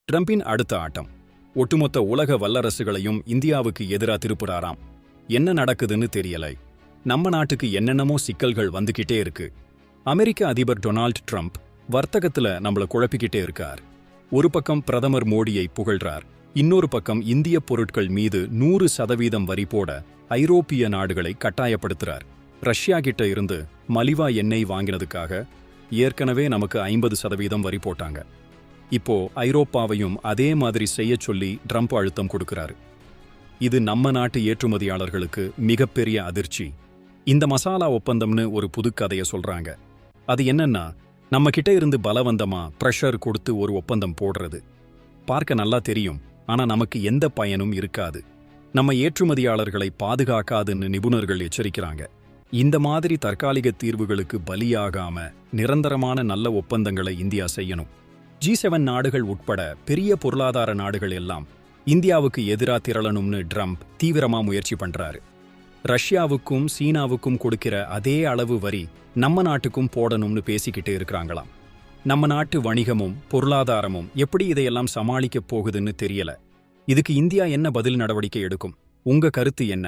ட்ரம்பின் அடுத்த ஆட்டம். ஒட்டுமொத்த உலக வல்லரசுகளையும் இந்தியாவுக்கு எதிராக திருப்புறாராம். என்ன நடக்குதுன்னு தெரியலை. நம்ம நாட்டுக்கு என்னென்னமோ சிக்கல்கள் வந்துகிட்டே இருக்கு. அமெரிக்க அதிபர் டொனால்ட் ட்ரம்ப் வர்த்தகத்துல நம்மள குழப்பிக்கிட்டே இருக்கார். ஒரு பக்கம் பிரதமர் மோடியை புகழ்றார், இன்னொரு பக்கம் இந்திய பொருட்கள் மீது 100% வரி போட ஐரோப்பிய நாடுகளை கட்டாயப்படுத்துறார். ரஷ்யா கிட்ட இருந்து மலிவா எண்ணெய் வாங்கினதுக்காக ஏற்கனவே நமக்கு 50% வரி போட்டாங்க. இப்போ ஐரோப்பாவையும் அதே மாதிரி செய்ய சொல்லி ட்ரம்ப் அழுத்தம் கொடுக்கிறாரு. இது நம்ம நாட்டு ஏற்றுமதியாளர்களுக்கு மிகப்பெரிய அதிர்ச்சி. இந்த மசாலா ஒப்பந்தம்னு ஒரு புது கதையை சொல்றாங்க. அது என்னன்னா, நம்ம கிட்ட இருந்து பலவந்தமா பிரஷர் கொடுத்து ஒரு ஒப்பந்தம் போடுறது. பார்க்க நல்லா தெரியும், ஆனா நமக்கு எந்த பயனும் இருக்காது. நம்ம ஏற்றுமதியாளர்களை பாதுகாக்காதுன்னு நிபுணர்கள் எச்சரிக்கிறாங்க. இந்த மாதிரி தற்காலிக தீர்வுகளுக்கு பலியாகாம நிரந்தரமான நல்ல ஒப்பந்தங்களை இந்தியா செய்யணும். G7 நாடுகள் உட்பட பெரிய பொருளாதார நாடுகள் எல்லாம் இந்தியாவுக்கு எதிராக திரளணும்னு ட்ரம்ப் தீவிரமா முயற்சி பண்றாரு. ரஷ்யாவுக்கும் சீனாவுக்கும் கொடுக்கிற அதே அளவு வரி நம்ம நாட்டுக்கும் போடணும்னு பேசிக்கிட்டு இருக்கிறாங்களாம். நம்ம நாட்டு வணிகமும் பொருளாதாரமும் எப்படி இதையெல்லாம் சமாளிக்க போகுதுன்னு தெரியல. இதுக்கு இந்தியா என்ன பதில் நடவடிக்கை எடுக்கும்? உங்க கருத்து என்ன?